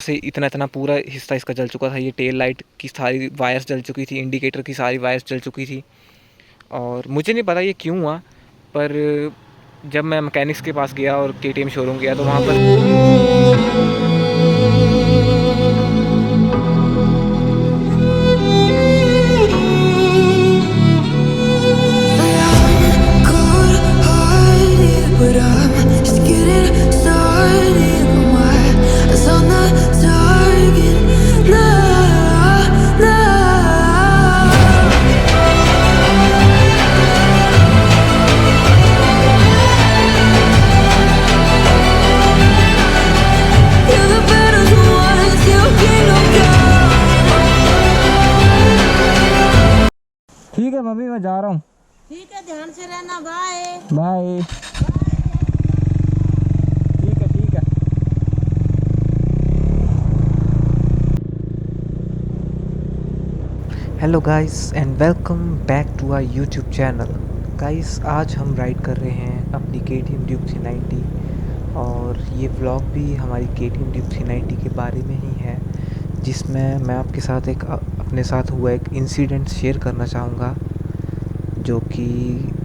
से इतना इतना पूरा हिस्सा इसका जल चुका था। ये टेल लाइट की सारी वायर्स जल चुकी थी, इंडिकेटर की सारी वायर्स जल चुकी थी। और मुझे नहीं पता ये क्यों हुआ, पर जब मैं मैकेनिक्स के पास गया और KTM शोरूम गया तो वहाँ पर But I'm just getting started. My eyes on the target. Nah, nah. You're the battles won, your kingdom come. ठीक है मम्मी, मैं जा रहा हूँ। ठीक है, ध्यान से रहना। Bye bye. ठीक है ठीक है। Hello guys and welcome back to our YouTube channel. Guys आज हम राइड कर रहे हैं अपनी KTM ड्यूक 390 और ये व्लॉग भी हमारी KTM ड्यूक 390 के बारे में ही है, जिसमें मैं आपके साथ अपने साथ हुआ एक इंसिडेंट शेयर करना चाहूँगा, जो कि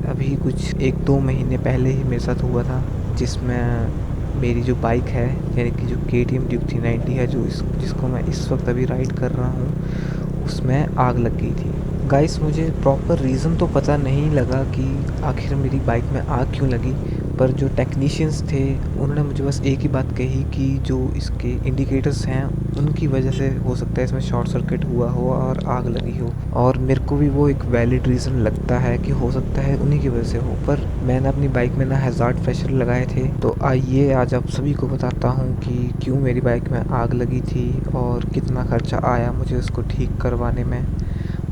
अभी कुछ 1-2 महीने पहले ही मेरे साथ हुआ था। जिसमें मेरी जो बाइक है, यानी कि जो KTM ड्यूक 390 है, जिसको मैं इस वक्त अभी राइड कर रहा हूँ, उसमें आग लग गई थी। गाइस मुझे प्रॉपर रीज़न तो पता नहीं लगा कि आखिर मेरी बाइक में आग क्यों लगी, पर जो टेक्नीशियंस थे उन्होंने मुझे बस एक ही बात कही कि जो इसके इंडिकेटर्स हैं उनकी वजह से हो सकता है इसमें शॉर्ट सर्किट हुआ हो और आग लगी हो। और मेरे को भी वो एक वैलिड रीज़न लगता है कि हो सकता है उन्हीं की वजह से हो। पर मैंने अपनी बाइक में ना हैज़ार्ड फ्रेशर लगाए थे, तो आइए आज आप सभी को बताता हूँ कि क्यों मेरी बाइक में आग लगी थी और कितना खर्चा आया मुझे उसको ठीक करवाने में,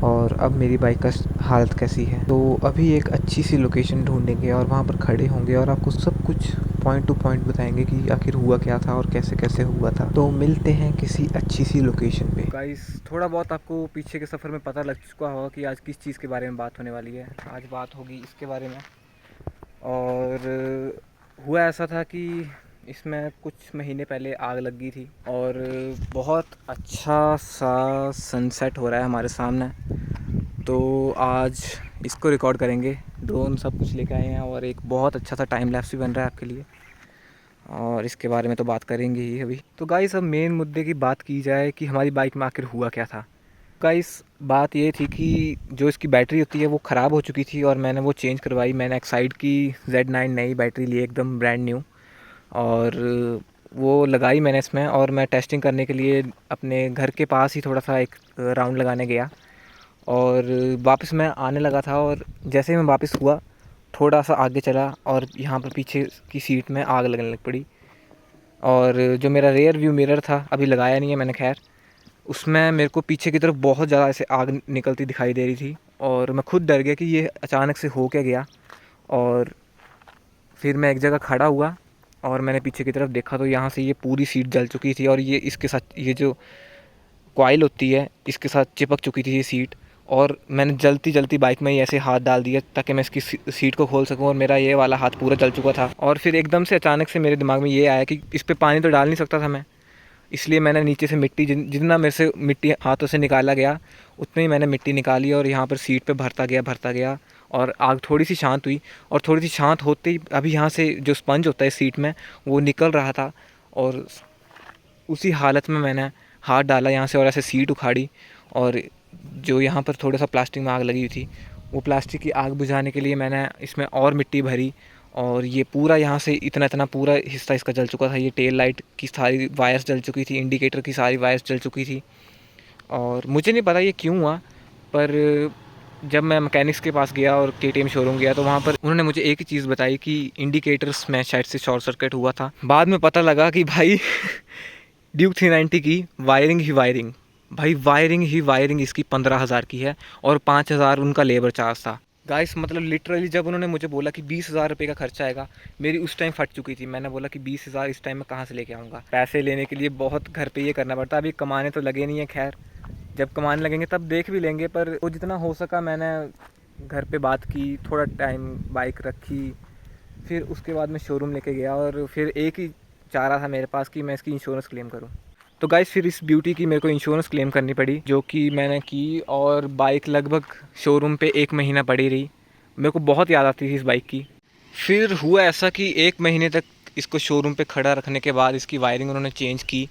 और अब मेरी बाइक का हालत कैसी है। तो अभी एक अच्छी सी लोकेशन ढूंढेंगे और वहाँ पर खड़े होंगे और आपको सब कुछ पॉइंट टू पॉइंट बताएंगे कि आखिर हुआ क्या था और कैसे कैसे हुआ था। तो मिलते हैं किसी अच्छी सी लोकेशन पे। गाइस थोड़ा बहुत आपको पीछे के सफ़र में पता लग चुका होगा कि आज किस चीज़ के बारे में बात होने वाली है। आज बात होगी इसके बारे में। और हुआ ऐसा था कि इसमें कुछ महीने पहले आग लग गई थी और बहुत अच्छा सा सनसेट हो रहा है हमारे सामने। तो आज इसको रिकॉर्ड करेंगे, ड्रोन सब कुछ लेके आए हैं और एक बहुत अच्छा सा टाइम लैप्स भी बन रहा है आपके लिए, और इसके बारे में तो बात करेंगे ही अभी। तो गाइस अब मेन मुद्दे की बात की जाए कि हमारी बाइक में आखिर हुआ क्या था। गाइस बात ये थी कि जो इसकी बैटरी होती है वो ख़राब हो चुकी थी और मैंने वो चेंज करवाई। मैंने एक्साइड की Z9 नई बैटरी ली, एकदम ब्रांड न्यू, और वो लगाई मैंने इसमें। और मैं टेस्टिंग करने के लिए अपने घर के पास ही थोड़ा सा एक राउंड लगाने गया और वापस मैं आने लगा था, और जैसे ही मैं वापस हुआ थोड़ा सा आगे चला और यहाँ पर पीछे की सीट में आग लगने लग पड़ी। और जो मेरा रेयर व्यू मिरर था, अभी लगाया नहीं है मैंने खैर, उसमें मेरे को पीछे की तरफ बहुत ज़्यादा ऐसे आग निकलती दिखाई दे रही थी और मैं खुद डर गया कि ये अचानक से हो क्या गया। और फिर मैं एक जगह खड़ा हुआ और मैंने पीछे की तरफ देखा तो यहाँ से ये पूरी सीट जल चुकी थी और ये इसके साथ ये जो कॉइल होती है इसके साथ चिपक चुकी थी ये सीट। और मैंने जलती जलती बाइक में ही ऐसे हाथ डाल दिया ताकि मैं इसकी सीट को खोल सकूं, और मेरा ये वाला हाथ पूरा जल चुका था। और फिर एकदम से अचानक से मेरे दिमाग में ये आया कि इस पर पानी तो डाल नहीं सकता था मैं, इसलिए मैंने नीचे से मिट्टी जितना मेरे से मिट्टी हाथों से निकाला गया उतनी ही मैंने मिट्टी निकाली और यहाँ पर सीट पे भरता गया। और आग थोड़ी सी शांत हुई, और थोड़ी सी शांत होते ही अभी यहाँ से जो स्पंज होता है सीट में वो निकल रहा था, और उसी हालत में मैंने हाथ डाला यहाँ से और ऐसे सीट उखाड़ी। और जो यहाँ पर थोड़ा सा प्लास्टिक में आग लगी हुई थी, वो प्लास्टिक की आग बुझाने के लिए मैंने इसमें और मिट्टी भरी, और ये पूरा यहाँ से इतना इतना पूरा हिस्सा इसका जल चुका था। ये टेल लाइट की सारी वायर्स जल चुकी थी, इंडिकेटर की सारी वायर्स जल चुकी थी। और मुझे नहीं पता ये क्यों हुआ, पर जब मैं मैकेनिक्स के पास गया और KTM शोरूम गया तो वहाँ पर उन्होंने मुझे एक ही चीज़ बताई कि इंडिकेटर्स में शायद से शॉर्ट सर्किट हुआ था। बाद में पता लगा कि भाई ड्यूक 390 की वायरिंग ही वायरिंग, भाई वायरिंग ही वायरिंग इसकी 15,000 की है और 5,000 उनका लेबर चार्ज था। गाइस मतलब लिटरली जब उन्होंने मुझे बोला कि 20,000 रुपये का खर्चा आएगा, मेरी उस टाइम फट चुकी थी। मैंने बोला कि 20,000 इस टाइम में कहाँ से लेके आऊँगा। पैसे लेने के लिए बहुत घर पे ये करना पड़ता है। अभी कमाने तो लगे नहीं है, खैर जब कमाने लगेंगे तब देख भी लेंगे। पर वो जितना हो सका मैंने घर पे बात की, थोड़ा टाइम बाइक रखी, फिर उसके बाद मैं शोरूम लेके गया और फिर एक ही चाह रहा था मेरे पास कि मैं इसकी इंश्योरेंस क्लेम करूं। तो गाइस फिर इस ब्यूटी की मेरे को इंश्योरेंस क्लेम करनी पड़ी, जो कि मैंने की, और बाइक लगभग शोरूम पे 1 महीना पड़ी रही। मेरे को बहुत याद आती थी इस बाइक की। फिर हुआ ऐसा कि 1 महीने तक इसको शोरूम पे खड़ा रखने के बाद इसकी वायरिंग उन्होंने चेंज की,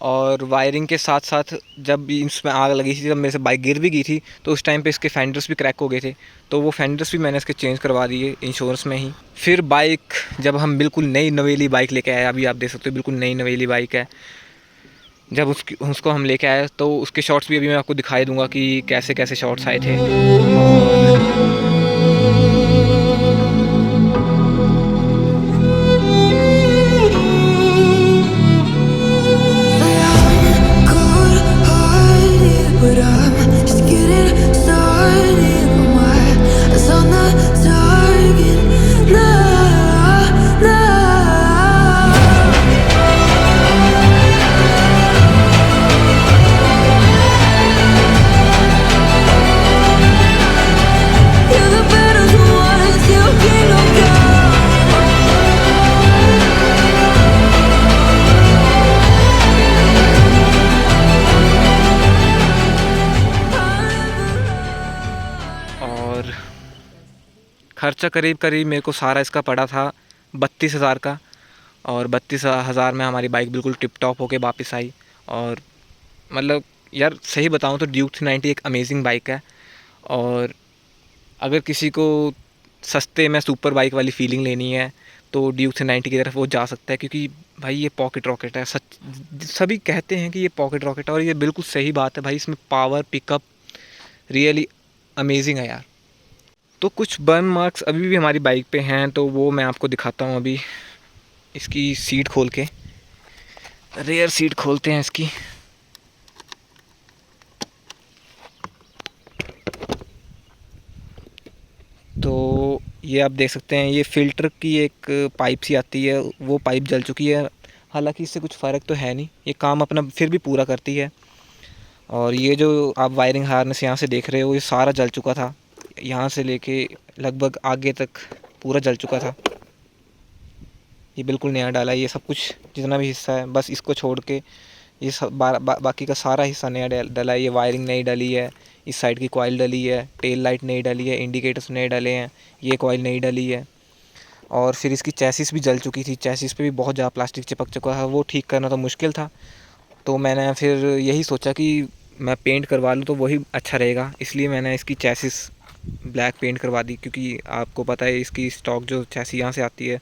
और वायरिंग के साथ साथ जब भी इसमें आग लगी थी, जब मेरे से बाइक गिर भी गई थी, तो उस टाइम पे इसके फेंडर्स भी क्रैक हो गए थे। तो वो फेंडर्स भी मैंने इसके चेंज करवा दिए इंश्योरेंस में ही। फिर बाइक जब हम बिल्कुल नई नवेली बाइक लेके आए, अभी आप देख सकते हो बिल्कुल नई नवेली बाइक है, जब उसको हम लेके आए तो उसके शॉट्स भी अभी मैं आपको दिखाई दूंगा कि कैसे कैसे शॉट्स आए थे। But I'm just getting started. My eyes on the target now, now. You're the battles won, it's your kingdom और खर्चा करीब करीब मेरे को सारा इसका पड़ा था 32,000 का, और 32,000 में हमारी बाइक बिल्कुल टिप टॉप होके वापस आई। और मतलब यार सही बताऊं तो ड्यूक 390 एक अमेजिंग बाइक है, और अगर किसी को सस्ते में सुपर बाइक वाली फीलिंग लेनी है तो ड्यूक 390 की तरफ वो जा सकता है, क्योंकि भाई ये पॉकेट रॉकेट है। सभी कहते हैं कि ये पॉकेट रॉकेट है, और ये बिल्कुल सही बात है भाई। इसमें पावर पिकअप रियली अमेजिंग है यार। तो कुछ बर्न मार्क्स अभी भी हमारी बाइक पे हैं, तो वो मैं आपको दिखाता हूँ अभी। इसकी सीट खोल के, रेयर सीट खोलते हैं इसकी। तो ये आप देख सकते हैं, ये फ़िल्टर की एक पाइप सी आती है, वो पाइप जल चुकी है। हालांकि इससे कुछ फ़र्क तो है नहीं, ये काम अपना फिर भी पूरा करती है। और ये जो आप वायरिंग हार्नेस यहाँ से देख रहे हो, ये सारा जल चुका था, यहाँ से लेके लगभग आगे तक पूरा जल चुका था। ये बिल्कुल नया डाला है, ये सब कुछ जितना भी हिस्सा है, बस इसको छोड़ के ये सब बाकी का सारा हिस्सा नया डला है। ये वायरिंग नई डली है, इस साइड की कॉइल डली है, टेल लाइट नई डली है, इंडिकेटर्स नए डले हैं, ये कॉइल नई डली है। और फिर इसकी चैसिस भी जल चुकी थी, चैसिस पे भी बहुत ज़्यादा प्लास्टिक चिपक चुका था, वो ठीक करना तो मुश्किल था। तो मैंने फिर यही सोचा कि मैं पेंट करवा लूँ तो वही अच्छा रहेगा, इसलिए मैंने इसकी चैसिस ब्लैक पेंट करवा दी। क्योंकि आपको पता है इसकी स्टॉक जो चैसी यहाँ से आती है,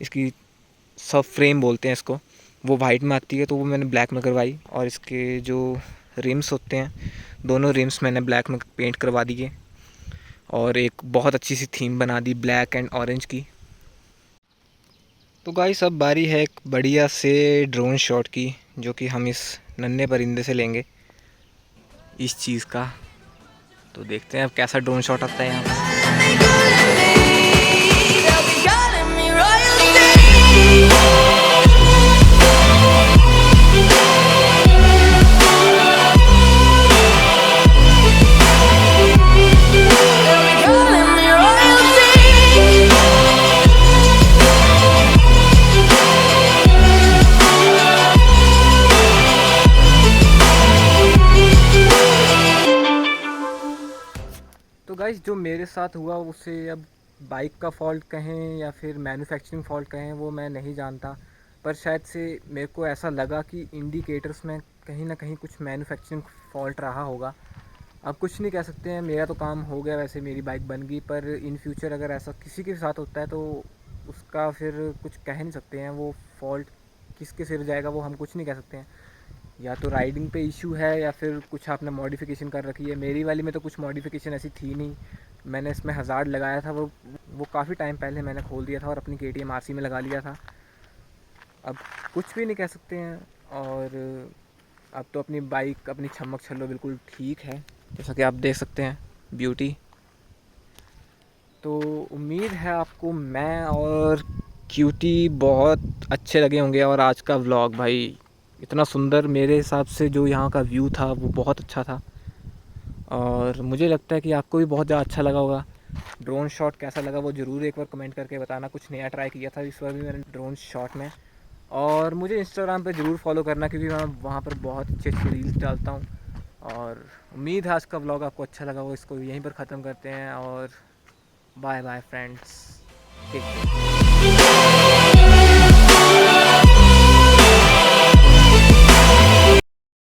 इसकी सब फ्रेम बोलते हैं इसको, वो वाइट में आती है, तो वो मैंने ब्लैक में करवाई। और इसके जो रिम्स होते हैं, दोनों रिम्स मैंने ब्लैक में पेंट करवा दिए, और एक बहुत अच्छी सी थीम बना दी ब्लैक एंड ऑरेंज की। तो गाइस अब बारी है एक बढ़िया से ड्रोन शॉट की, जो कि हम इस नन्हे परिंदे से लेंगे इस चीज़ का। तो देखते हैं अब कैसा ड्रोन शॉट आता है यहाँ पर। तो गाइस जो मेरे साथ हुआ उसे अब बाइक का फ़ॉल्ट कहें या फिर मैन्युफैक्चरिंग फ़ॉल्ट कहें, वो मैं नहीं जानता। पर शायद से मेरे को ऐसा लगा कि इंडिकेटर्स में कहीं ना कहीं कुछ मैन्युफैक्चरिंग फ़ॉल्ट रहा होगा। अब कुछ नहीं कह सकते हैं, मेरा तो काम हो गया, वैसे मेरी बाइक बन गई। पर इन फ्यूचर अगर ऐसा किसी के साथ होता है तो उसका फिर कुछ कह नहीं सकते हैं, वो फ़ॉल्ट किसके सिर जाएगा वो हम कुछ नहीं कह सकते हैं। या तो राइडिंग पे इशू है या फिर कुछ आपने मॉडिफिकेशन कर रखी है। मेरी वाली में तो कुछ मॉडिफिकेशन ऐसी थी नहीं, मैंने इसमें हज़ार्ड लगाया था, वो काफ़ी टाइम पहले मैंने खोल दिया था और अपनी KTM RC में लगा लिया था। अब कुछ भी नहीं कह सकते हैं। और अब तो अपनी बाइक अपनी चमक छल्लो बिल्कुल ठीक है, जैसा कि आप देख सकते हैं ब्यूटी। तो उम्मीद है आपको मैं और क्यूटी बहुत अच्छे लगे होंगे। और आज का व्लॉग भाई इतना सुंदर, मेरे हिसाब से जो यहाँ का व्यू था वो बहुत अच्छा था, और मुझे लगता है कि आपको भी बहुत ज़्यादा अच्छा लगा होगा। ड्रोन शॉट कैसा लगा वो ज़रूर एक बार कमेंट करके बताना। कुछ नया ट्राई किया था इस बार भी मैंने ड्रोन शॉट में, और मुझे इंस्टाग्राम पे ज़रूर फॉलो करना, क्योंकि मैं वहाँ पर बहुत अच्छी अच्छी रील्स डालता हूँ। और उम्मीद है आज का व्लॉग आपको अच्छा लगा हो। इसको यहीं पर ख़त्म करते हैं और bye bye friends, take care.